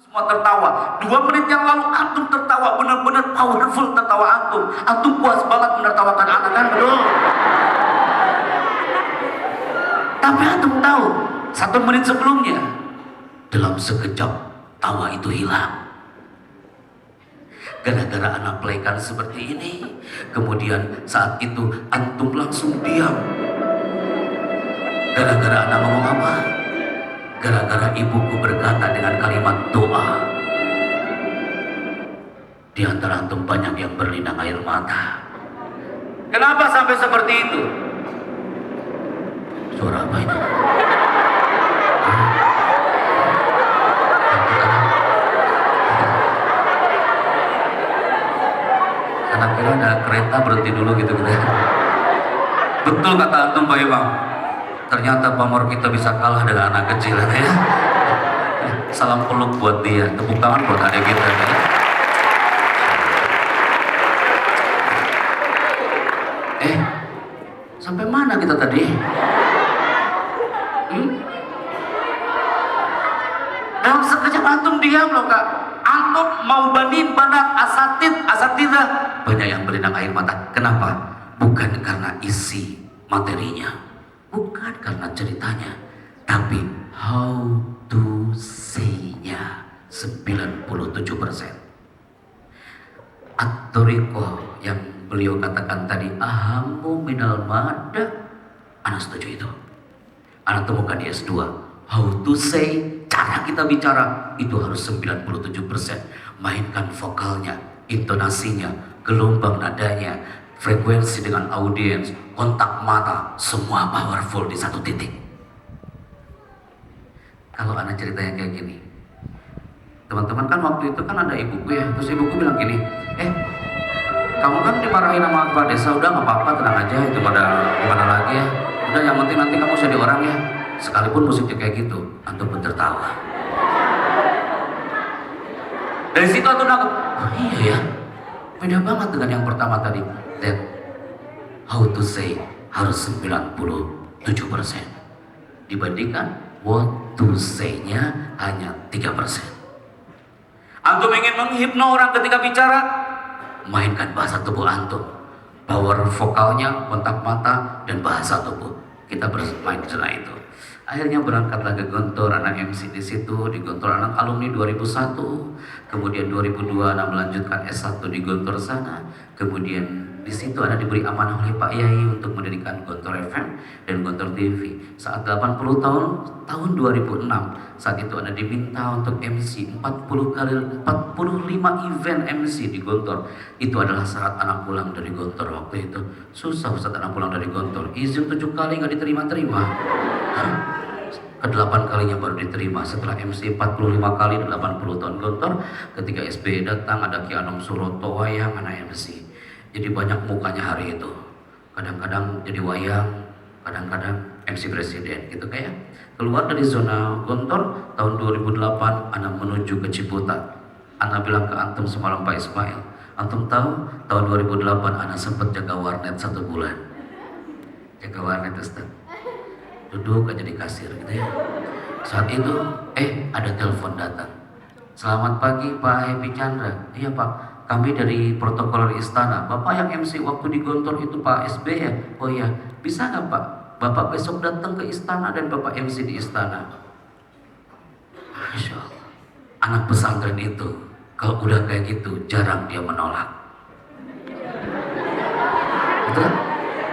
semua tertawa. 2 menit yang lalu antum tertawa, benar-benar powerful tertawa antum. Antum puas banget menertawakan anak kan, betul? Tapi antum tahu, 1 menit sebelumnya, dalam sekejap tawa itu hilang. Gara-gara anak pelekan seperti ini, kemudian saat itu antum langsung diam. Gara-gara anak ngomong apa? Gara-gara ibuku berkata dengan kalimat doa. Di antara antum banyak yang berlinang air mata. Kenapa sampai seperti itu? Suara apa itu? Anak kira ada kereta berhenti dulu gitu. Betul kata antum Pak Imam. Ternyata pamor kita bisa kalah dengan anak kecil ya. Salam peluk buat dia, tepuk tangan buat adik kita ya. Sampai mana kita tadi? Dalam sekejap antum diam loh kak. Antum mau banding banat asatidah banyak yang berlinang air mata. Kenapa? Bukan karena isi materinya, bukan karena ceritanya, tapi how to say-nya 97%. At-Thariqah yang beliau katakan tadi, ahamu minal mada, anak setuju itu. Anak temukan di S2, how to say, cara kita bicara itu harus 97%. Mainkan vokalnya, intonasinya, gelombang nadanya, frekuensi dengan audiens, kontak mata, semua powerful di satu titik. Kalau anak ceritanya kayak gini, teman-teman kan waktu itu kan ada ibuku ya, terus ibuku bilang gini, kamu kan dimarahin sama kepala desa, udah nggak apa-apa, tenang aja, itu pada gimana lagi ya, udah yang penting nanti kamu jadi orang ya, sekalipun musiknya kayak gitu, antum pun tertawa. Dari situ antum nangkep, oh iya ya, beda banget dengan yang pertama tadi. That how to say harus 97% dibandingkan what to say-nya hanya 3%. Antum ingin menghipno orang ketika bicara, mainkan bahasa tubuh antum, power vokalnya, kontak mata, dan bahasa tubuh. Kita bermain di sana itu. Akhirnya berangkatlah ke Gontor, anak MC di situ, di Gontor anak alumni 2001, kemudian 2002 anak melanjutkan S1 di Gontor sana, kemudian di situ anak diberi amanah oleh Pak Yai untuk mendirikan Gontor FM dan Gontor TV. Saat 80 tahun 2006, saat itu anak diminta untuk MC 45 event MC di Gontor. Itu adalah syarat anak pulang dari Gontor waktu itu. Susah Ustaz anak pulang dari Gontor, izin 7 kali nggak diterima-terima. Ke-8 kalinya baru diterima setelah MC 45 kali 80 tahun Gontor. Ketika SBY datang, ada Ki Anom Suroto wayang anak MC. Jadi banyak mukanya hari itu. Kadang-kadang jadi wayang, kadang-kadang MC presiden gitu kayak. Keluar dari zona Gontor tahun 2008 anak menuju ke Ciputat. Anak bilang ke antum semalam Pak Ismail, antum tahu tahun 2008 anak sempat jaga warnet 1 bulan. Jaga warnet Ustaz. Duduk aja di kasir gitu ya. Saat itu ada telepon datang. Selamat pagi Pak Happy Chandra. Iya Pak, kami dari protokoler istana. Bapak yang MC waktu di Gontor itu Pak SB ya? Oh iya, bisa nggak Pak? Bapak besok datang ke istana dan Bapak MC di istana. Masya Allah. Anak pesantren itu kalau udah kayak gitu jarang dia menolak. Betul?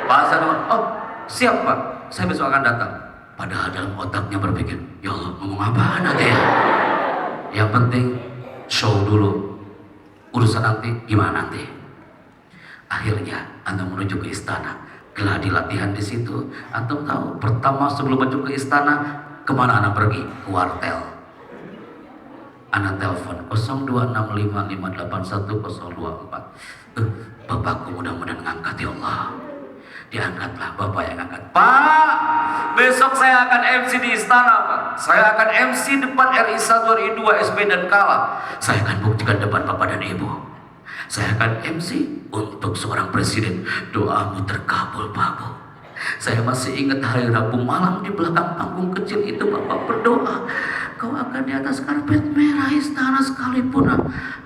Pak Hasan, oh siap Pak, saya besok akan datang. Padahal dalam otaknya berpikir, ya Allah ngomong apaan aja ya. Yang penting show dulu, urusan nanti gimana nanti. Akhirnya Anda menuju ke istana, geladi latihan di situ. Antum tahu pertama sebelum masuk ke istana kemana Anda pergi? Ke wartel. Anda telepon 0265811024. Bapakku mudah-mudahan ngangkat ya Allah. Diangkatlah bapak yang angkat. Pak, besok saya akan MC di istana Pak. Saya akan MC depan RI 1, RI 2, SB dan Kala. Saya akan buktikan depan bapak dan ibu. Saya akan MC untuk seorang presiden. Doamu terkabul Pak. Saya masih ingat hari Rabu malam di belakang panggung kecil itu bapak berdoa, kau akan di atas karpet merah istana bencana sekalipun,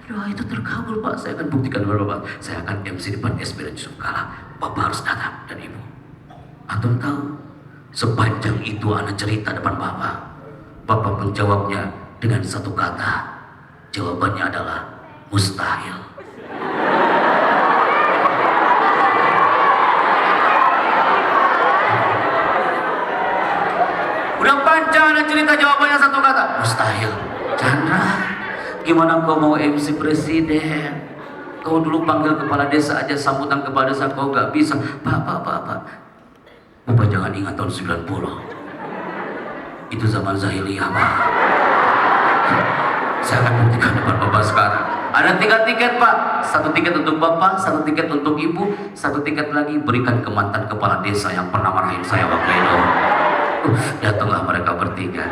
doa itu terkabul Pak. Saya akan buktikan kepada Bapak. Saya akan MC depan SB dan Yusuf Kala. Bapak harus datang dan Ibu. Antum tahu, sepanjang itu anak cerita depan Bapak. Bapak menjawabnya dengan satu kata. Jawabannya adalah mustahil. Udah panjang anak cerita, jawabannya satu kata. Mustahil. Chandra, gimana kau mau MC presiden? Kau dulu panggil kepala desa aja, sambutan kepala desa kau gak bisa. Pak. Bapak jangan ingat tahun 90. Itu zaman jahiliyah, Pak. Saya akan buktikan depan Bapak sekarang. Ada 3 tiket, Pak. 1 tiket untuk Bapak, 1 tiket untuk Ibu, 1 tiket lagi berikan ke mantan kepala desa yang pernah marahin saya waktu itu. Datanglah mereka bertiga.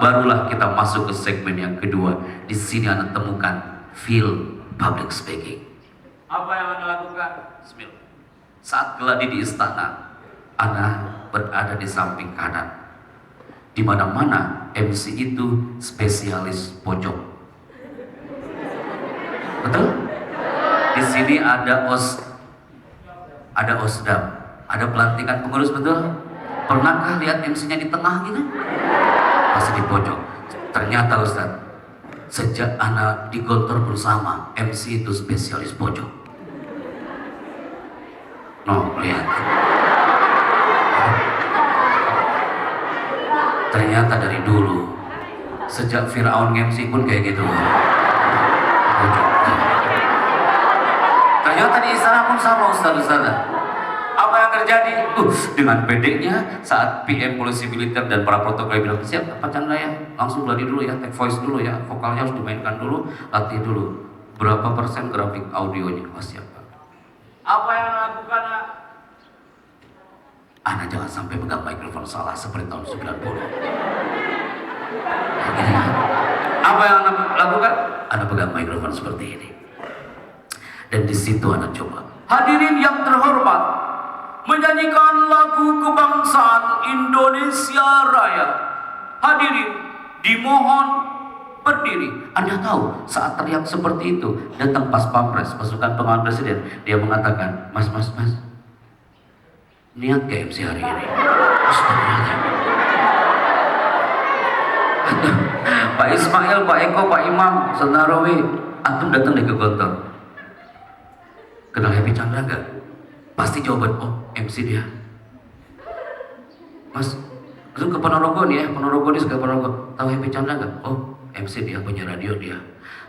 Barulah kita masuk ke segmen yang kedua. Di sini Anda temukan feel public speaking. Apa yang Anda lakukan? Bismillah. Saat geladi di istana, Anda berada di samping kanan. Di mana-mana MC itu spesialis pojok. Betul? Di sini ada osdam, ada pelantikan pengurus, betul? Pernahkah lihat MC-nya di tengah gitu? Pasti di pojok. Ternyata Ustaz, sejak anak di Gontor bersama, MC itu spesialis pojok. Lihat. Ternyata dari dulu, sejak Fir'aun MC pun kayak gitu. Pojok. Ternyata di istana pun sama Ustaz. Apa yang terjadi? Dengan bedeknya saat PM polisi militer dan para protokol bilang, siap Pak Chandra ya, langsung gladi dulu ya, take voice dulu ya, vokalnya harus dimainkan dulu, latih dulu. Berapa persen grafik audionya? Siap Pak. Apa yang lakukan? Anda jangan sampai pegang mikrofon salah seperti tahun 90. Apa yang Anda lakukan? Anda pegang mikrofon seperti ini. Dan di situ Anda coba. Hadirin yang terhormat, menyanyikan lagu kebangsaan Indonesia Raya. Hadirin dimohon berdiri. Anda tahu saat teriak seperti itu, datang pas pampres, pasukan pengawal presiden. Dia mengatakan, mas, niat ke MC hari ini? Pak Ismail, Pak Eko, Pak Imam, Senarawi, antum datang ke Gontor. Kenal Happy Chandra gak? Pasti jawaban, MC dia. Mas, itu ke Ponorogo nih ya, Ponorogo nih, ke Ponorogo. Tahu Happy Chandra gak? MC dia, punya radio dia.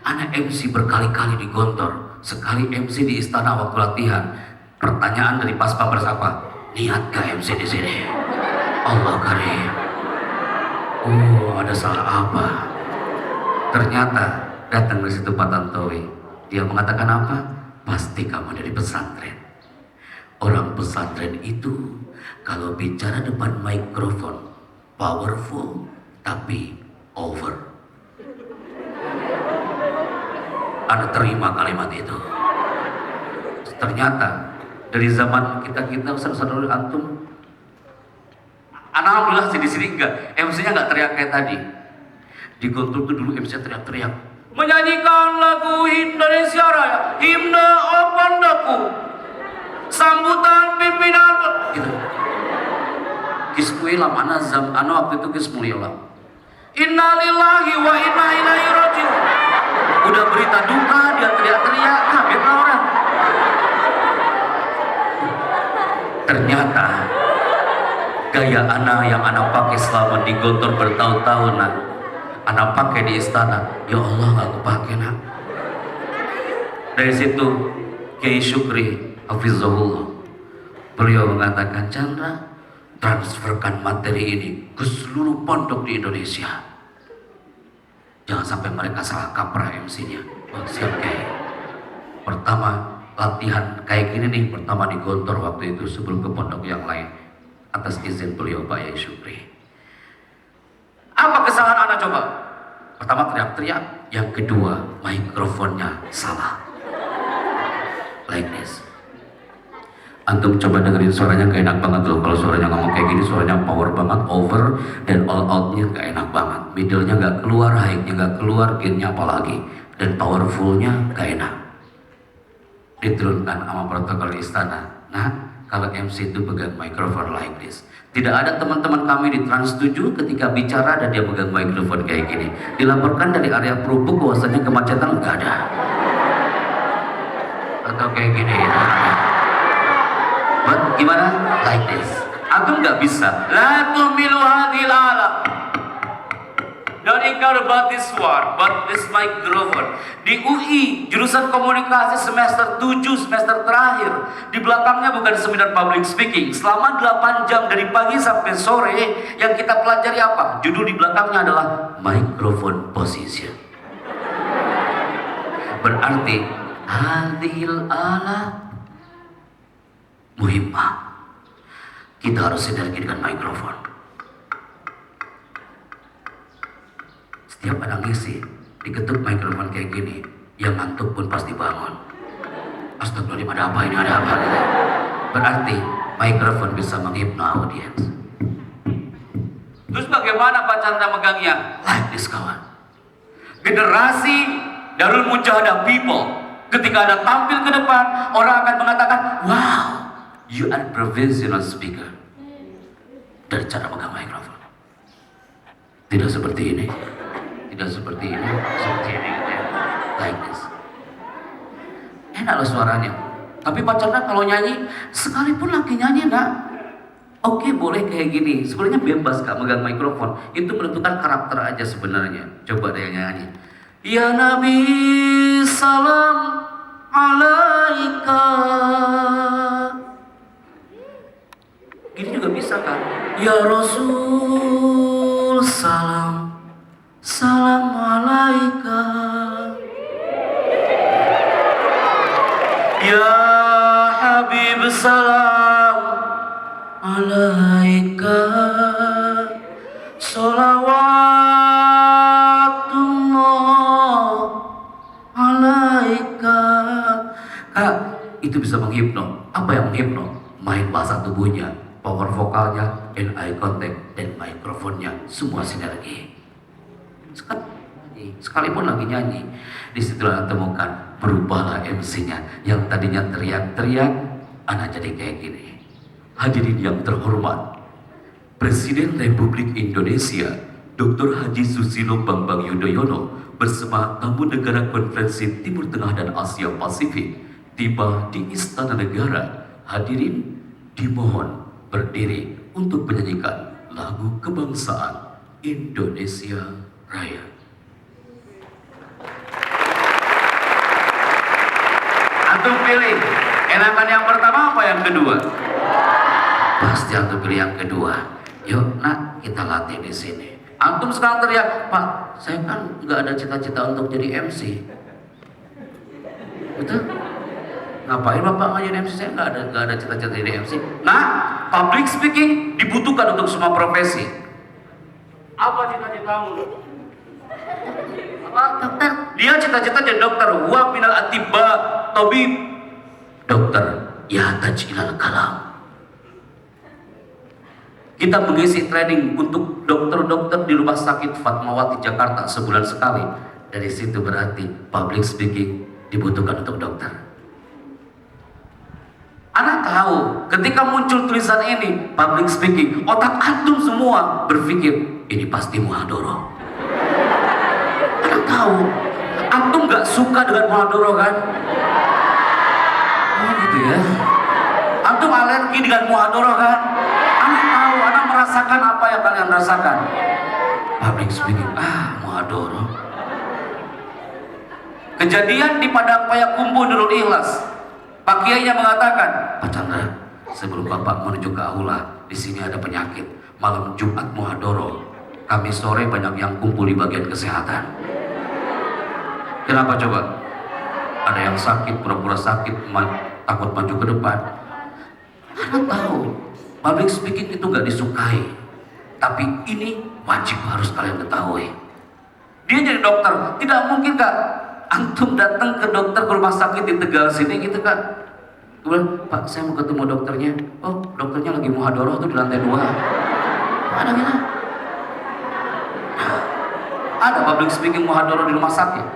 Anak MC berkali-kali di Gontor, sekali MC di istana waktu latihan. Pertanyaan dari pas pampres apa? Niat gak MC di sini? Allah karim. Ada salah apa? Ternyata datang dari situ Pak Tantowi. Dia mengatakan apa? Pasti kamu dari pesantren. Orang pesantren itu kalau bicara depan mikrofon powerful tapi over. Anda terima kalimat itu? Ternyata dari zaman kita saudara antum, alhamdulillah di sini enggak, MC-nya enggak teriak kayak tadi. Di Gontor itu dulu MC teriak-teriak, menyanyikan lagu Indonesia Raya, himne Opandaku, sambutan pimpinan gitu. Kismuilam waktu itu kismuilam. Innalillahi wa inna ilaihi rajiun. Udah berita duka dia teriak-teriak, kaget orang. Ternyata gaya anak yang anak pakai selama di Gontor bertahun-tahun, anak pakai di istana, ya Allah gak kepake nak. Dari situ Kiai Syukri Hafizahullah, beliau mengatakan, Chandra, transferkan materi ini ke seluruh pondok di Indonesia. Jangan sampai mereka salah kaprah MC-nya. Siap Kiai. Pertama latihan kayak gini nih, pertama di Gontor waktu itu sebelum ke pondok yang lain, atas izin beliau Pak Yai Syukri. Apa kesalahan anak coba? Pertama teriak-teriak, yang kedua mikrofonnya salah. Like this. Antum coba dengerin suaranya, gak enak banget loh. Kalau suaranya ngomong kayak gini, suaranya power banget, over, dan all outnya gak enak banget. middle-nya nggak keluar, high-nya nggak keluar, gain-nya apalagi, dan powerful-nya gak enak. Diturunkan sama protokol istana. Nah, kalau MC itu pegang microphone like this. Tidak ada teman-teman kami di Trans 7 ketika bicara dan dia pegang mikrofon kayak gini. Dilaporkan dari area Perubuk bahwasanya kemacetan nggak ada. Atau kayak gini. Gimana? Like this. Aku nggak bisa. La tumilu hadhil alam. Don't care about this word, but this microphone. Di UI, jurusan komunikasi semester 7, semester terakhir. Di belakangnya bukan seminar public speaking. Selama 8 jam dari pagi sampai sore, yang kita pelajari apa? Judul di belakangnya adalah microphone position. Berarti, hadhil ala muhimmah. Kita harus sinergi dengan mikrofon. Setiap ada ngisi, diketuk mikrofon kayak gini, yang ngantuk pun pasti bangun. Astagfirullahaladzim, ada apa ini, ada apa ini? Berarti mikrofon bisa menghipno audiens. Terus bagaimana Pak Chandra megangnya? Like this, kawan. Generasi Darul Mujahadah people, ketika ada tampil ke depan, orang akan mengatakan, wow, you are professional speaker. Dari cara megang mikrofon. Tidak seperti ini. Tidak seperti ini, seperti ini gitu ya. Like this. Enak loh suaranya. Tapi Pak Chandra kalau nyanyi, sekalipun lagi nyanyi nak, oke, boleh kayak gini. Sebenarnya bebas Kak megang mikrofon. Itu menentukan karakter aja sebenarnya. Coba deh nyanyi. Ya Nabi salam alaika. Gini juga bisa kan? Ya Rasul salam alaika. Ya Habib salam alaika. Salawatullah alaika. Kak, itu bisa menghipno. Apa yang menghipno? Main bahasa tubuhnya, power vokalnya, and eye contact, dan mikrofonnya, semua sinergi. Sekalipun lagi nyanyi, disitulah temukan berubahlah MC-nya yang tadinya teriak-teriak, anak jadi kayak gini. Hadirin yang terhormat, Presiden Republik Indonesia Dr. Haji Susilo Bambang Yudhoyono bersama tamu negara Konferensi Timur Tengah dan Asia Pasifik tiba di Istana Negara. Hadirin dimohon berdiri untuk menyanyikan lagu kebangsaan Indonesia Raya. Antum pilih, enakan yang pertama apa yang kedua? Pasti antum pilih yang kedua. Yuk nak, kita latih di sini. Antum sekarang teriak, Pak, saya kan nggak ada cita-cita untuk jadi MC. Betul? Ngapain Bapak nggak jadi MC? Saya nggak ada cita-cita jadi MC. Nah, public speaking dibutuhkan untuk semua profesi. Apa cita-citamu? Dokter. Dia cita-cita jadi dokter. Wa minal atibba tabib. Dokter yahtaj ilal kalam. Kita mengisi training untuk dokter-dokter di Rumah Sakit Fatmawati Jakarta sebulan sekali. Dari situ berarti public speaking dibutuhkan untuk dokter. Anak tahu ketika muncul tulisan ini public speaking, otak antum semua berpikir ini pasti muhadharah. Anak tahu, antum gak suka dengan muhadharah kan? Oh gitu ya. Antum alergi dengan muhadharah kan? Anak tahu, anak merasakan apa yang kalian rasakan. Public speaking, muhadharah. Kejadian di Padang Payakumbuh Nurul Ikhlas. Pak Kiainya mengatakan, Pak Chandra, sebelum Bapak menuju ke aula, di sini ada penyakit. Malam Jumat muhadharah. Kami sore banyak yang kumpul di bagian kesehatan. Kenapa coba? Ada yang sakit, pura-pura sakit, takut maju ke depan. Karena tahu, public speaking itu gak disukai. Tapi ini wajib harus kalian ketahui. Dia jadi dokter, tidak mungkin Kak, antum datang ke dokter ke rumah sakit di Tegal sini gitu kan. Kemudian, Pak, saya mau ketemu dokternya. Oh, dokternya lagi muhadharah tuh di lantai 2. Ada gitu. Ada public speaking muhadoroh di rumah sakit.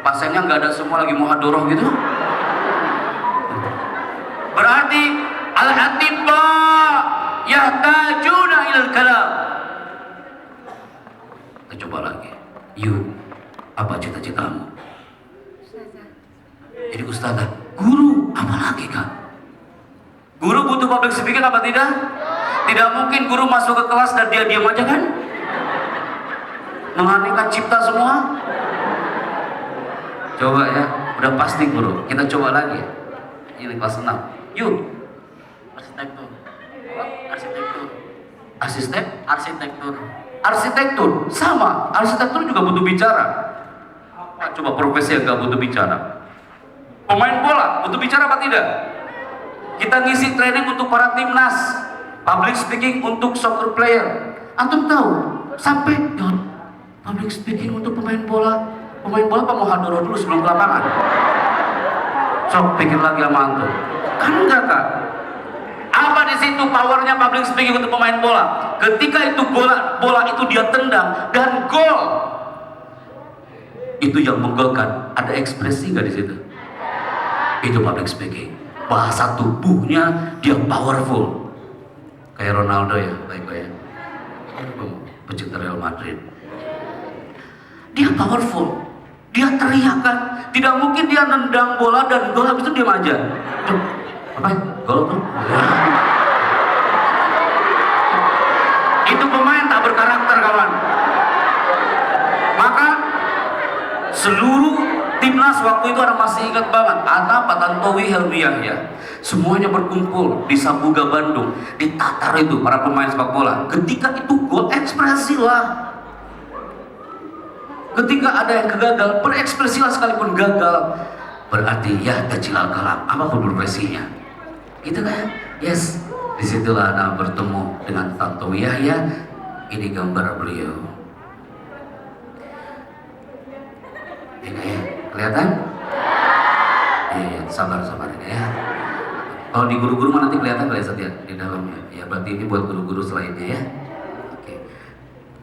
Pasiennya nggak ada, semua lagi muhadoroh gitu. Berarti al-atibba yahtajuna ilal kalam. Kita coba lagi. You, apa cita-citamu? Jadi ustazah, guru, apa lagi kak? Guru butuh public speaking apa tidak? Tidak mungkin guru masuk ke kelas dan dia diam aja kan? Menghadirkan cipta semua. Coba ya, udah pasti guru. Kita coba lagi. Ini kelas 6. Yuk. Arsitektur. Arsitektur. Arsitektur. Arsitektur sama. Arsitektur juga butuh bicara. Apa coba profesi yang gak butuh bicara? Pemain bola butuh bicara apa tidak? Kita ngisi training untuk para timnas, public speaking untuk soccer player. Antum tahu sampai public speaking untuk pemain bola. Pemain bola apa muhadoroh dulu sebelum ke lapangan? Sok pikir lagi sama antum. Kan enggak kak? Apa di situ powernya public speaking untuk pemain bola? Ketika itu bola itu dia tendang dan gol, itu yang menggolkan. Ada ekspresi nggak di situ? Itu public speaking. Bahasa tubuhnya dia powerful. Kayak Ronaldo ya, baik ya. Pecinta Real Madrid. Dia powerful. Dia teriakan. Tidak mungkin dia nendang bola dan gol habis itu diam aja. Tuh, apa? Gol tuh. Itu pemain tak berkarakter kawan. Maka seluruh timnas waktu itu orang masih ingat banget. Atta, Pak Tantowi, Helmi Yahya, semuanya berkumpul di Sabuga Bandung, di Tatar itu para pemain sepak bola. Ketika itu gol, ekspresi lah. Ketika ada yang gagal, berekspresi lah sekalipun gagal. Berarti ya tajilal kalam, apapun profesinya. Gitu kan? Yes. Disitulah Ana bertemu dengan Tantowi Yahya. Ini gambar beliau. Ini ya, kelihatan? Iya, sabar ya. Kalau di guru-guru mana nanti kelihatan ya di dalamnya. Ya berarti ini buat guru-guru selainnya ya. Oke.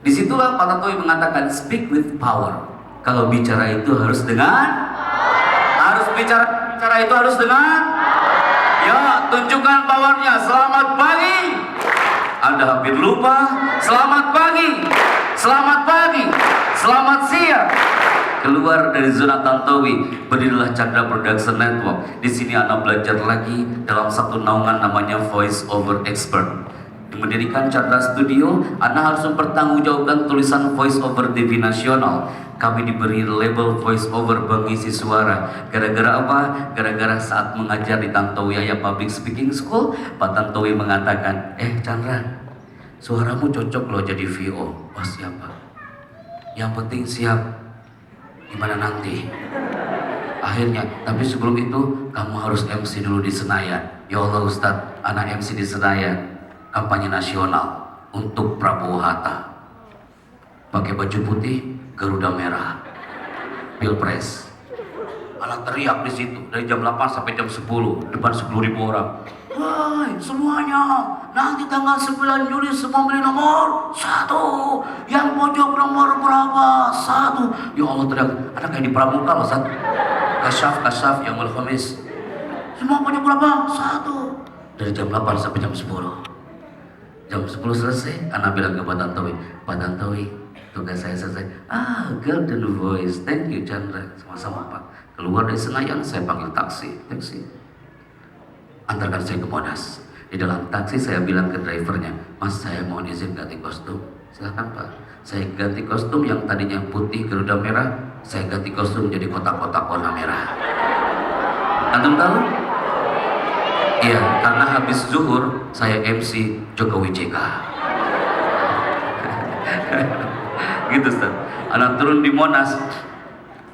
Disitulah Pak Tantowi mengatakan speak with power. Kalau bicara itu harus dengan bicara itu harus dengan ya, tunjukkan powernya. Selamat pagi. Anda hampir lupa. Selamat pagi. Selamat siang. Keluar dari zona Tantowi, berilah Chandra Production Network. Di sini Anda belajar lagi dalam satu naungan namanya Voice Over Expert. Mendirikan Chandra Studio, Anda harus mempertanggungjawabkan tulisan Voice Over TV nasional. Kami diberi label Voice Over pengisi suara. Gara-gara apa? Gara-gara saat mengajar di Tantowi Yahya Public Speaking School, Pak Tantowi mengatakan, Chandra, suaramu cocok loh jadi VO. Oh siapa? Yang penting siap. Gimana nanti? Akhirnya, tapi sebelum itu kamu harus MC dulu di Senayan. Ya Allah Ustadz, anak MC di Senayan. Kampanye nasional untuk Prabowo Hatta. Pakai baju putih, Garuda merah. Pilpres. Anak teriak di situ dari jam 8 sampai jam 10 depan 10.000 orang. Hai semuanya, nanti tanggal 9 Juli semua milih nomor 1. Yang pojok nomor berapa? 1. Ya Allah teriak, ada kayak di pramuka loh Ustaz. Kasyaf yang Khamis. Semua pojok berapa? 1. Dari jam 8 sampai jam 10. Jam 10 selesai, anak bilang ke Pak Tantowi, tugas saya selesai. Golden voice, thank you Chandra. Sama-sama Pak. Keluar dari Senayan, saya panggil taksi. Antarkan saya ke Monas. Di dalam taksi saya bilang ke drivernya, Mas saya mohon izin ganti kostum. Silakan Pak. Saya ganti kostum yang tadinya putih Garuda merah, saya ganti kostum jadi kotak-kotak warna merah. Antum tahu? Iya, karena habis zuhur saya MC Jokowi JK. Gitu Ustaz. Anak turun di Monas,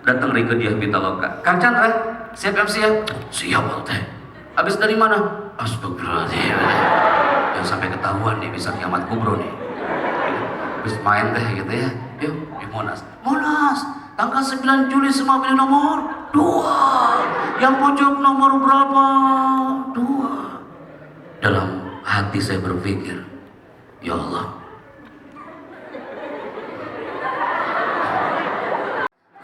datang Rike Diah Pitaloka. Kang Chandra, siap MC ya? Siap teh. Habis dari mana? Astagfirullahaladzim. Yang sampai ketahuan nih bisa kiamat kubro nih. Habis main teh gitu ya. Yuk di Monas. Tanggal 9 Juli semua pilih nomor 2. Yang pojok nomor berapa? 2. Dalam hati saya berpikir, ya Allah,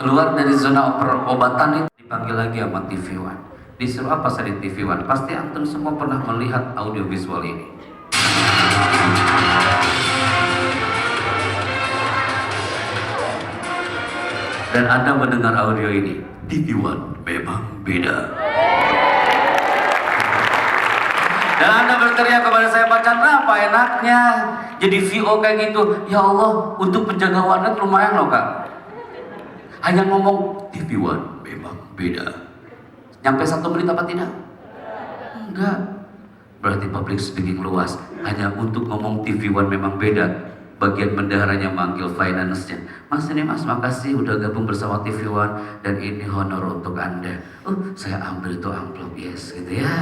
keluar dari zona perobatan itu dipanggil lagi sama TV One. Disuruh apa saya di TV One? Pasti antum semua pernah melihat audio visual ini. Dan Anda mendengar audio ini, TV One memang beda. Dan Anda berteriak kepada saya, Pak Chandra, apa enaknya jadi VO kayak gitu? Ya Allah, untuk penjaga warnet lumayan loh Kak. Hanya ngomong TV One memang beda. Nyampe 1 menit apa tidak? Enggak. Berarti public speaking luas. Hanya untuk ngomong TV One memang beda. Bagian bendaharanya manggil finance-nya. Mas ini mas, makasih udah gabung bersama TV One dan ini honor untuk Anda. Saya ambil itu amplop, yes gitu ya.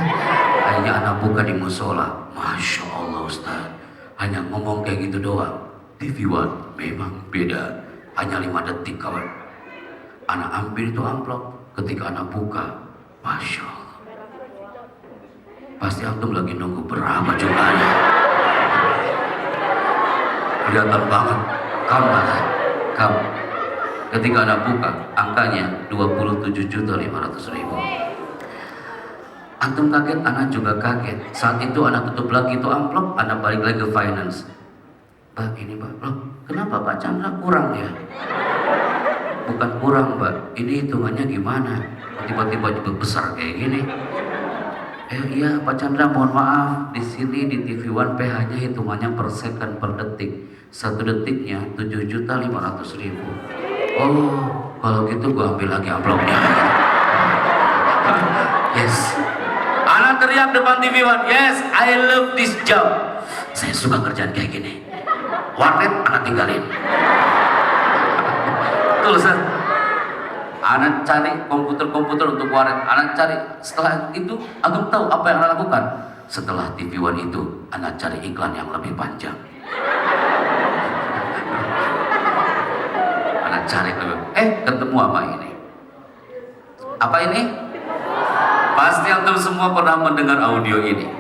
Hanya anak buka di musola. Masya Allah Ustaz. Hanya ngomong kayak gitu doang. TV One memang beda. Hanya 5 detik kawan. Anak ambil itu amplop. Ketika anak buka, Masya Allah. Pasti antum lagi nunggu berapa jumlahnya. Kelihatan banget, kamu. Ketika Anda buka, angkanya 27.500.000. Antum kaget, Anda juga kaget. Saat itu Anda tutup lagi itu amplop, Anda balik lagi ke finance. Pak, ini Pak, loh, kenapa Pak Chandra kurang ya? Bukan kurang Mbak, ini hitungannya gimana? Tiba-tiba juga besar kayak gini. Iya Pak Chandra, mohon maaf, di sini di TV One PH-nya hitungannya per second per detik. 1 detiknya 7.500.000. Oh, kalau gitu gua ambil lagi amplopnya. Yes. Anak teriak depan TV One, yes, I love this job. Saya suka kerjaan kayak gini. Warnet anak tinggalin. Betul Ustaz. Anak cari komputer untuk warnet. Anak cari, setelah itu antum tahu apa yang anak lakukan? Setelah TV One itu, anak cari iklan yang lebih panjang. Anak cari lebih. Ketemu apa ini? Apa ini? Pasti antum semua pernah mendengar audio ini.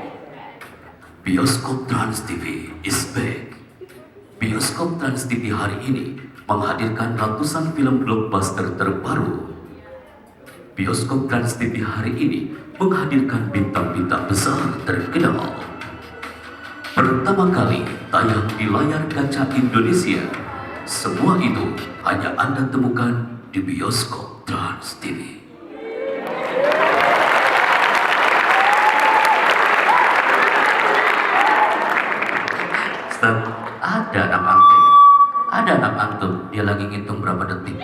Bioskop Trans TV is back. Bioskop Trans TV hari ini menghadirkan ratusan film blockbuster terbaru. Bioskop Trans TV hari ini menghadirkan bintang-bintang besar terkenal. Pertama kali tayang di layar kaca Indonesia. Semua itu hanya Anda temukan di Bioskop Trans TV. Ustaz, ada anak antum. Ada anak antum, dia lagi ngitung berapa detik.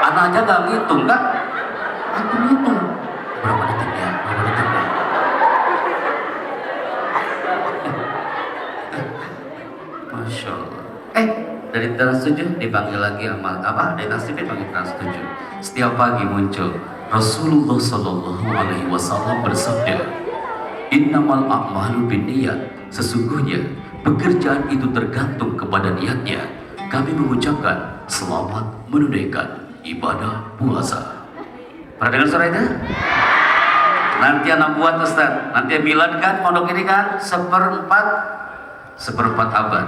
Anak aja gak ngitung kan? Antum ngitung berapa detik ya, berapa detik ya. Masya Allah. Dari Trans 7 dipanggil lagi sama apa? Dari Trans TV dipanggil Trans 7. Setiap pagi muncul Rasulullah Sallallahu Alaihi Wasallam bersabda, Innamal a'malu binniyat. Sesungguhnya pekerjaan itu tergantung kepada niatnya. Kami mengucapkan selamat menunaikan ibadah puasa. Pernah dengar suara itu? Nanti anak buat Ustaz. Nanti Milad kan pondok ini kan seperempat abad.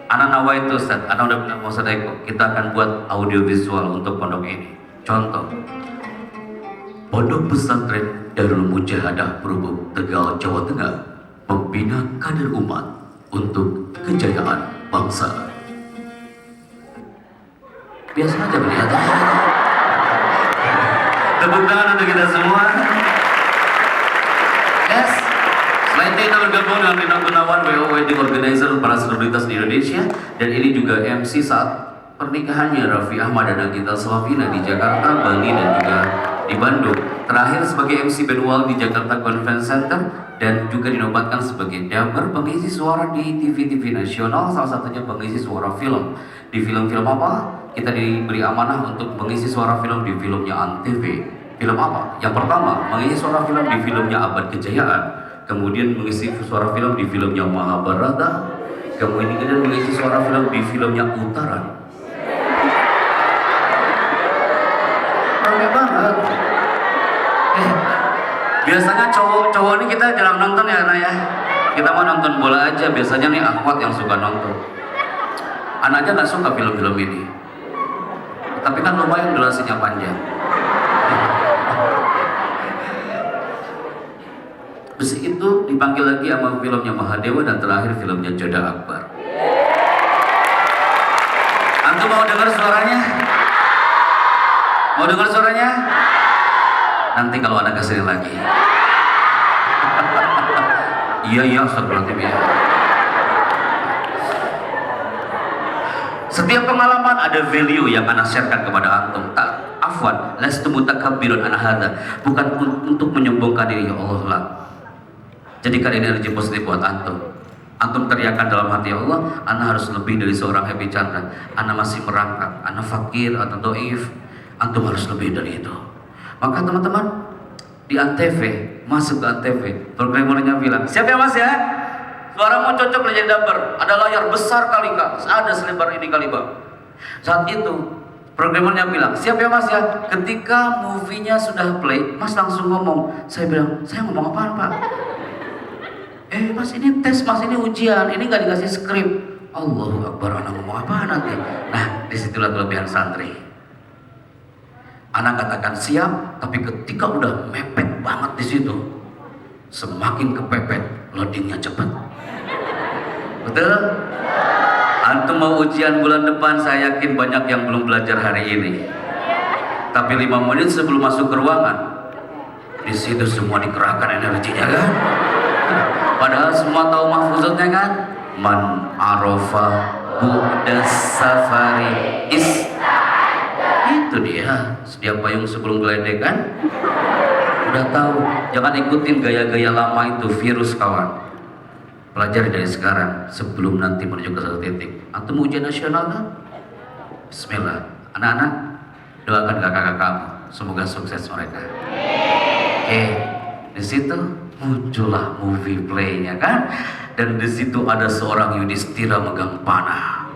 Anak nawa itu Ustaz. Anak udah bilang mau sedekah. Kita akan buat audio visual untuk pondok ini. Contoh. Pondok Pesantren Darul Mujahadah Perubuk Tegal, Jawa Tengah membina kader umat untuk kejayaan bangsa. Biasa aja melihat. Tepuk tangan untuk kita semua. Yes. Selain itu kita bergabung dengan Rina Gunawan, WO Wedding Organizer para selebritas di Indonesia, dan ini juga MC saat pernikahannya Raffi Ahmad dan Nagita Slavina di Jakarta, Bali, dan juga di Bandung. Terakhir sebagai MC Benwal di Jakarta Convention Center, dan juga dinobatkan sebagai drummer pengisi suara di TV-TV nasional, salah satunya pengisi suara film. Di film-film apa? Kita diberi amanah untuk mengisi suara film di filmnya Antv. Film apa? Yang pertama, mengisi suara film di filmnya Abad Kejayaan. Kemudian mengisi suara film di filmnya Mahabharata. Kemudian mengisi suara film di filmnya Utara. Ramai banget. Biasanya cowok-cowok ini kita jarang nonton ya, Naya. Kita mau nonton bola aja. Biasanya nih akhwat yang suka nonton. Anaknya nggak suka film-film ini. Tapi kan lumayan durasinya panjang. Terus itu dipanggil lagi sama filmnya Mahadewa dan terakhir filmnya Joda Akbar. Antum mau dengar suaranya? Mau dengar suaranya? Nanti kalau ada kesini lagi. Iya, astagfirullahaladzim ya. Setiap pengalaman ada value yang anak sharekan kepada antum. Afwan, lastu mutakabbirun an hadza. Bukan untuk menyombongkan diri, ya Allah lah. Jadikan ini energi positif buat antum. Antum teriakan dalam hati, ya Allah, anak harus lebih dari seorang Happy Chandra. Anak masih merangkak, anak fakir atau doif. Antum harus lebih dari itu. Maka teman-teman, di Antv, masuk ke Antv, programmernya bilang, siap ya mas ya? Suaramu cocok jadi dapper. Ada layar besar kali kak, ada selebar ini kali bang. Saat itu programmernya bilang, siap ya mas ya? Ketika movie-nya sudah play, mas langsung ngomong. Saya bilang, saya ngomong apaan pak? Mas ini tes, mas ini ujian, ini nggak dikasih skrip. Allahu Akbar, anak ngomong apa nanti? Nah, disitulah kelebihan santri. Anak katakan siap, tapi ketika udah mepet banget di situ, semakin kepepet, loadingnya cepat. Betul? Antum mau ujian bulan depan, saya yakin banyak yang belum belajar hari ini. Tapi 5 menit sebelum masuk ke ruangan, di situ semua dikerahkan energinya kan? Padahal semua tahu mahfuzatnya kan? Man arofa bu'das safari is. Itu dia, sedia payung sebelum geledekan. Udah tahu, jangan ikutin gaya-gaya lama itu, virus kawan. Pelajari dari sekarang sebelum nanti menuju ke satu titik. Antum ujian nasional kan? Bismillah. Anak-anak, doakan kakak-kakakmu, semoga sukses mereka. Di situ muncullah movie play-nya kan? Dan di situ ada seorang Yudhistira megang panah.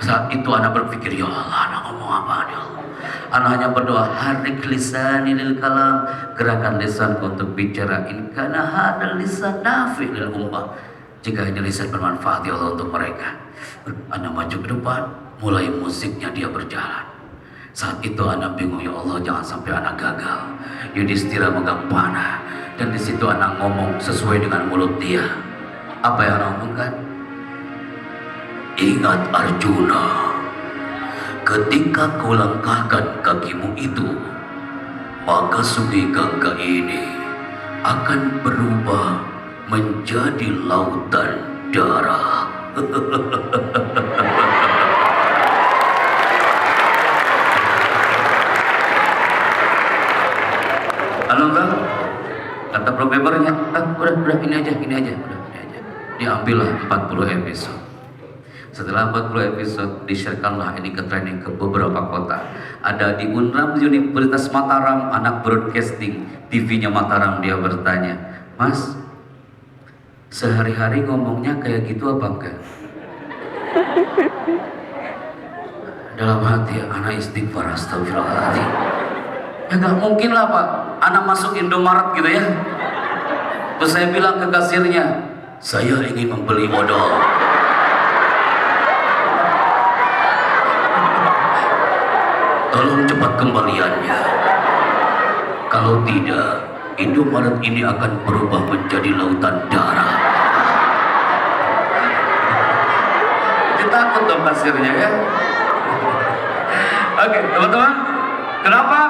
Saat itu anak berpikir, ya Allah, anak ngomong apa ya Allah? Anak hanya berdoa, harik lisani lil kalam, gerakan lisanku untuk bicara, in kana hadal lisan nafi lil ummah. Jika ini lisan bermanfaat ya Allah untuk mereka. Anak maju ke depan, mulai musiknya dia berjalan. Saat itu anak bingung, ya Allah jangan sampai anak gagal. Yudhistira megang panah, dan di situ anak ngomong sesuai dengan mulut dia. Apa yang anak ngomongkan? Ingat Arjuna, ketika kau langkahkan kakimu itu, maka sungai Gangga ini akan berubah menjadi lautan darah. Alhamdulillah, kata programmernya, udah ini aja, udah. Diambillah 40 episode. Setelah 40 episode, di-sharekanlah ini ke training ke beberapa kota. Ada di Unram Universitas Mataram, anak broadcasting TV-nya Mataram, dia bertanya, Mas, sehari-hari ngomongnya kayak gitu apa enggak? Dalam hati, anak istighfar, astagfirullahaladzim. Ya gak mungkin lah Pak, anak masuk Indomaret gitu ya. Terus saya bilang ke kasirnya, saya ingin membeli modal. Tolong cepat kembaliannya. Kalau tidak, Indomaret ini akan berubah menjadi lautan darah. Ditakut dong kasirnya ya. Oke, teman-teman, kenapa?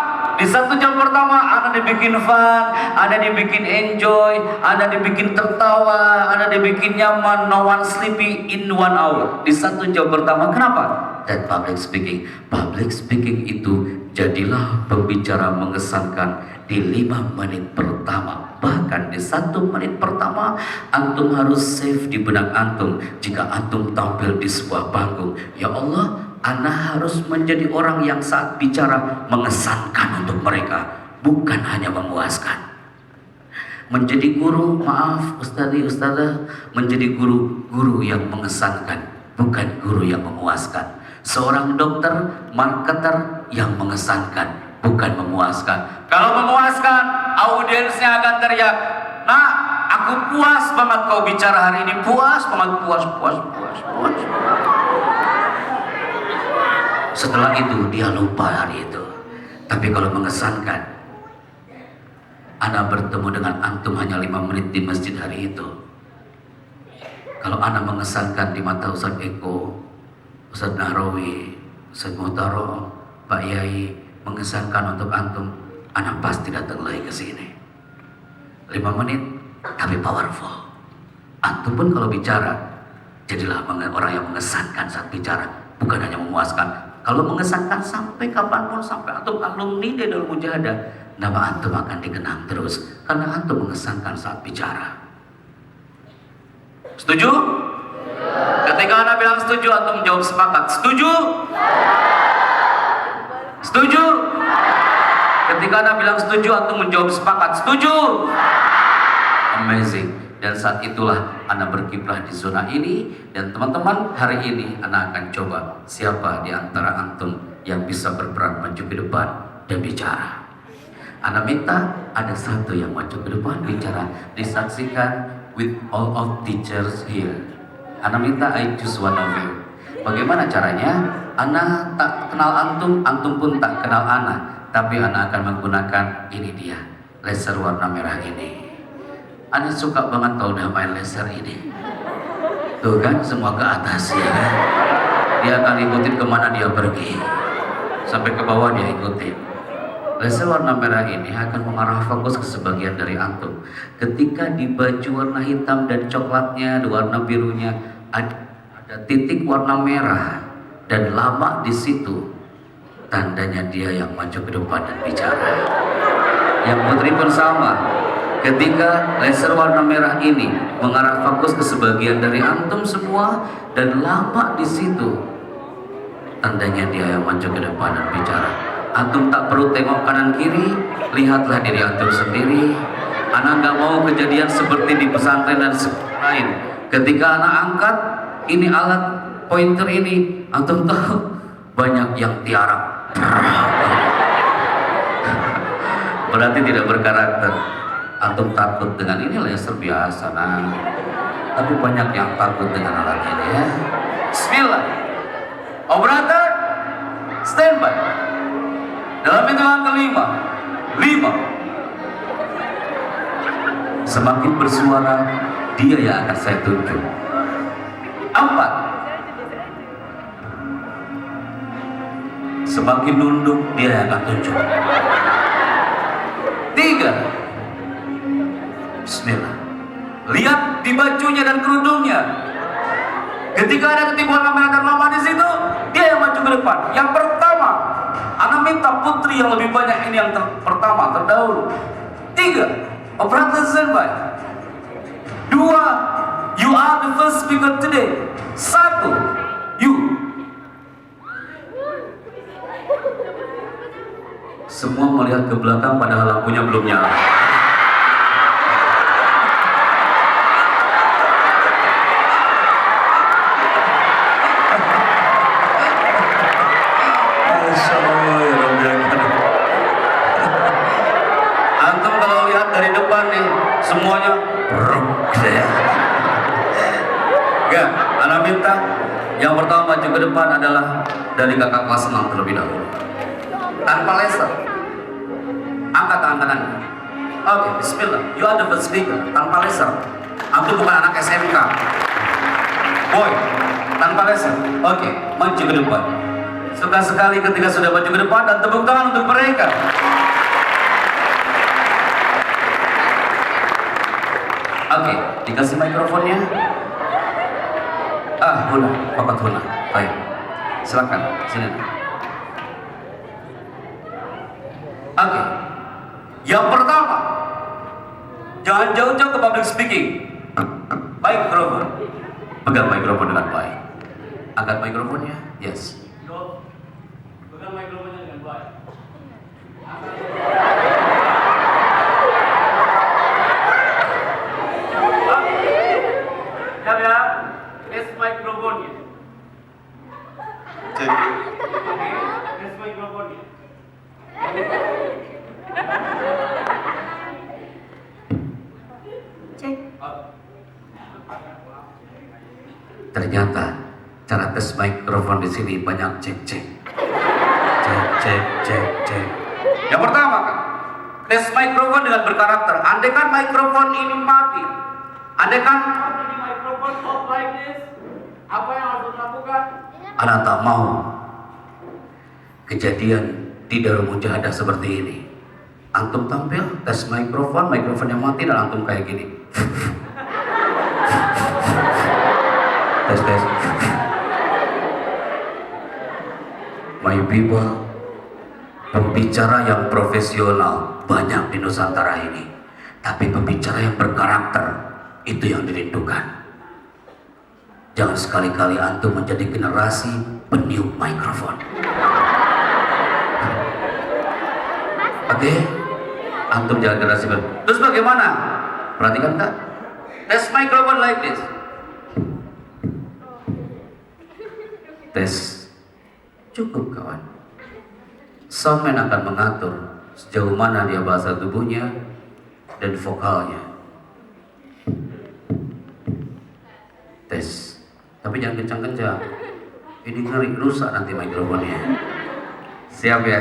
Di 1 jam pertama Anda dibikin fun, Anda dibikin enjoy, Anda dibikin tertawa, Anda dibikin nyaman, no one sleepy in 1 hour. Di 1 jam pertama, kenapa? Dan public speaking. Public speaking itu jadilah pembicara mengesankan di 5 menit pertama. Bahkan di 1 menit pertama, antum harus save di benak antum. Jika antum tampil di sebuah panggung, ya Allah, Anda harus menjadi orang yang saat bicara mengesankan untuk mereka, bukan hanya memuaskan. Menjadi guru, maaf ustadz, ustadzah, menjadi guru yang mengesankan, bukan guru yang memuaskan. Seorang dokter, marketer yang mengesankan, bukan memuaskan. Kalau memuaskan, audiensnya akan teriak, nah, aku puas banget kau bicara hari ini, puas banget, puas. Setelah itu dia lupa hari itu. Tapi kalau mengesankan, Ana bertemu dengan antum hanya 5 menit di masjid hari itu. Kalau Ana mengesankan di mata Ustadz Eko, Ustadz Nahrawi, Ustadz Muhtaro, Pak Yai, mengesankan untuk antum, Ana pasti datang lagi ke sini. 5 menit, tapi powerful. Antum pun kalau bicara, jadilah orang yang mengesankan saat bicara, bukan hanya memuaskan. Kalau mengesankan sampai kapanpun, sampai antum alumni di dalam mujahadah, nama antum akan dikenang terus karena antum mengesankan saat bicara. Setuju? Ketika Anda bilang setuju, antum menjawab sepakat. Setuju? Setuju? Ketika Anda bilang setuju, antum menjawab sepakat. Setuju? Amazing. Dan saat itulah Anda berkiprah di zona ini. Dan teman-teman, hari ini Anda akan coba siapa di antara antum yang bisa berperan maju ke depan dan bicara. Anda minta ada satu yang maju ke depan bicara, disaksikan with all of teachers here. Anda minta I choose one of you. Bagaimana caranya? Anda tak kenal antum, antum pun tak kenal Ana, tapi Ana akan menggunakan ini dia, laser warna merah ini. Ana suka banget kalau udah main laser ini. Tuh kan, semua ke atas ya kan? Dia akan ikutin kemana dia pergi. Sampai ke bawah dia ikutin. Laser warna merah ini akan mengarah fokus ke sebagian dari antum. Ketika di baju warna hitam dan coklatnya, di warna birunya ada titik warna merah dan lama di situ, tandanya dia yang maju ke depan dan bicara. Yang putri pun sama. Ketika laser warna merah ini mengarah fokus ke sebagian dari antum semua dan lama di situ, tandanya dia yang maju ke depan dan bicara. Antum tak perlu tengok kanan kiri, lihatlah diri antum sendiri. Anak nggak mau kejadian seperti di pesantren dan lain. Ketika anak angkat ini alat pointer ini, antum tahu banyak yang tiarap. Berarti tidak berkarakter. Antum takut dengan ini laser biasa, nah. Tapi banyak yang takut dengan alat ini ya. Bismillah. Operator, standby. Dalam hitungan kelima, 5. Semakin bersuara, dia yang akan saya tunjuk. 4. Semakin nunduk, dia yang akan tunjuk. 3. Bismillah. Lihat di bajunya dan kerudungnya. Ketika ada titik warna merah dan lama di situ, dia yang maju ke depan. Yang pertama, Ana minta putri yang lebih banyak ini yang pertama, terdahulu. 3. Operator standby. 2. You are the first speaker today. 1. You. Semua melihat ke belakang padahal lampunya belum nyala. Antum kalau lihat dari depan nih, semuanya enggak, Ana minta yang pertama maju ke depan adalah dari kakak kelas 6 terlebih dahulu. Tanpa laser. Angkat tangan kanan. Oke, bismillah. You are the first speaker. Tanpa laser. Antum bukan anak SMK. Boy, tanpa laser. Oke, maju ke depan. Suka sekali ketika sudah maju ke depan dan tepuk tangan untuk mereka. Oke, dikasih mikrofonnya. Huna, Bapak Huna. Baik, silakan, sini. Oke, yang pertama, jangan jauh-jauh ke public speaking. Mikrofon, pegang mikrofon dengan baik. Angkat mikrofonnya, yes. Pegang mikrofonnya dengan baik. Ya, tes mikrofonnya. Cek. Oke, tes mikrofonnya. Cek. Ternyata cara tes mikrofon di sini banyak cek-cek. Cek, cek, cek, cek. Yang pertama kan, tes mikrofon dengan berkarakter. Andai kan mikrofon ini mati, andai kan Ini mikrofon off like this. Apa yang harus dilakukan? Anda tak mau kejadian di dalam mujahadah seperti ini. Antum tampil, tes mikrofon, mikrofonnya mati dan antum kayak gini. Tes, tes. My people, pembicara yang profesional banyak di Nusantara ini, tapi pembicara yang berkarakter itu yang dirindukan. Jangan sekali-kali antum menjadi generasi peniup mikrofon. Oke? Antum jangan generasi peniup. Terus bagaimana? Perhatikan tak? Tes mikrofon like this. Tes. Cukup kawan. Soundman akan mengatur sejauh mana dia bahasa tubuhnya dan vokalnya. Tes. Tapi jangan kencang-kencang. Ini ngeri, rusak nanti mikrofonnya. Siap ya?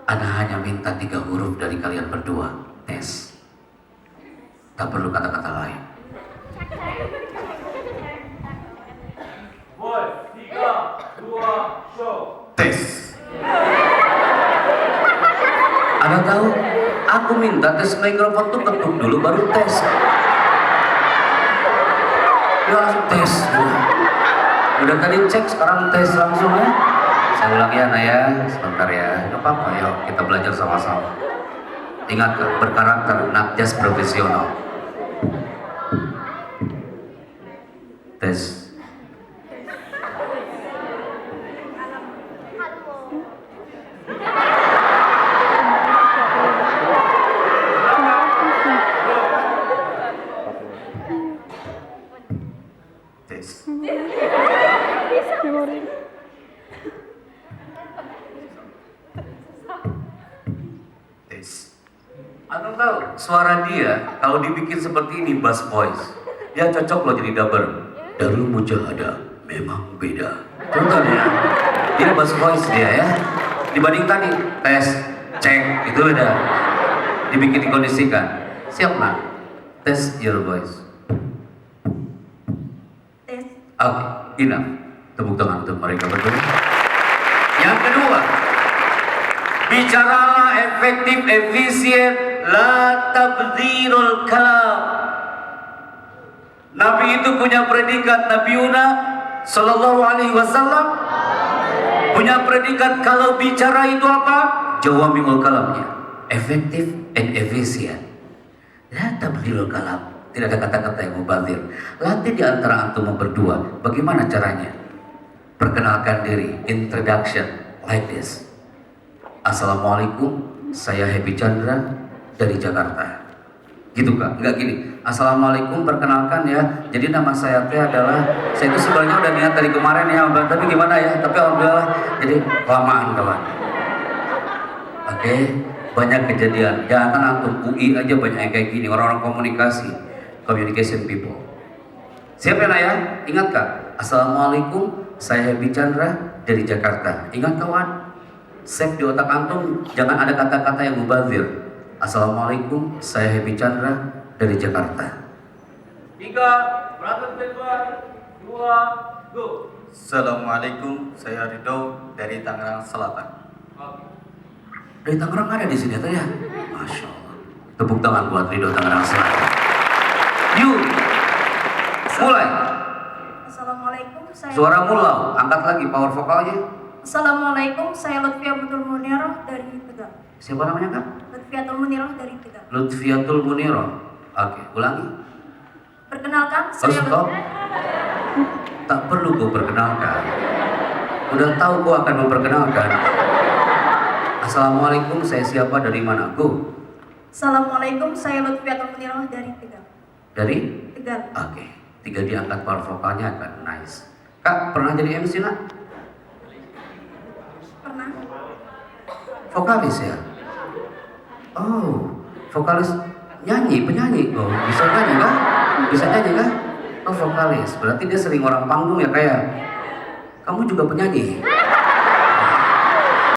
Ana hanya minta 3 huruf dari kalian berdua. Tes. Tak perlu kata-kata lain. Boy, 3, 2, show. Tes. Anda tahu? Aku minta tes mikrofon tuh ketuk dulu baru tes. Ya langsung tes. Udah tadi cek, sekarang tes langsung ya. Saya ulang ya Naya, sebentar ya. Gak apa-apa, yuk kita belajar sama-sama. Ingat, berkarakter, not just profesional. Tes. Tes. Tes. Antum tahu suara dia kalau dibikin seperti ini bass voice, dia cocok loh jadi dubber. Darul Mujahadah memang beda. Contoh ya, dia bass voice dia ya. Dibanding tadi tes, cek itu udah dibikin dikondisikan. Siap nak? Tes your voice. Tes. Oke, enough. Tepuk tangan untuk mereka berdua. Yang kedua, bicaralah efektif, efisien, la tabdzirul kalam. Nabi itu punya predikat, Nabi Yuna Sallallahu Alaihi Wasallam punya predikat kalau bicara itu apa? Jawami'ul kalamnya, efektif and efisien. La tabdzirul kalam. Tidak ada kata-kata yang mubazir. Latih di antara antum berdua. Bagaimana caranya? Perkenalkan diri, introduction like this. Assalamualaikum, saya Happy Chandra dari Jakarta. Gitu kak, enggak gini. Assalamualaikum, perkenalkan ya. Jadi nama saya teh adalah, saya itu sebenarnya udah niat dari kemarin ya, tapi gimana ya? Tapi alhamdulillah, jadi kelamaan kawan. Oke, banyak kejadian. Jangan antum UI aja banyak yang kayak gini. Orang-orang komunikasi, communication people. Siap ya Naya? Ingat kak? Assalamualaikum, saya Happy Chandra dari Jakarta. Ingat kawan? Save di otak antum, jangan ada kata-kata yang mubazir. Assalamualaikum, saya Happy Chandra dari Jakarta. 3, brother Delbar, 2, go. Assalamualaikum, saya Ridho dari Tangerang Selatan. Oke. Dari Tangerang ada di sini tuh ya? Masya Allah. Tepuk tangan buat Ridho Tangerang Selatan. Yuk, mulai. Assalamualaikum, saya. Suara mulau, angkat lagi power vokalnya. Assalamualaikum, saya Lutfiatul Munirah dari Tegal. Siapa namanya kak? Lutfiatul Munirah dari Tegal. Lutfiatul Munirah. Oke, ulangi. Perkenalkan, Oh, saya stop. Tak perlu gue perkenalkan. Udah tahu gue akan memperkenalkan. Assalamualaikum, saya siapa dari mana? Go. Assalamualaikum, saya Lutfiatul Munirah dari Tegal. Dari? Tegal. Oke. 3 diangkat power vokalnya akan nice. Kak, pernah jadi MC nak? Pernah. Vokalis ya? Oh, vokalis nyanyi, penyanyi. Oh, bisa nyanyi kah? Bisa nyanyi kah? Oh, vokalis. Berarti dia sering orang panggung ya kayak. Kamu juga penyanyi?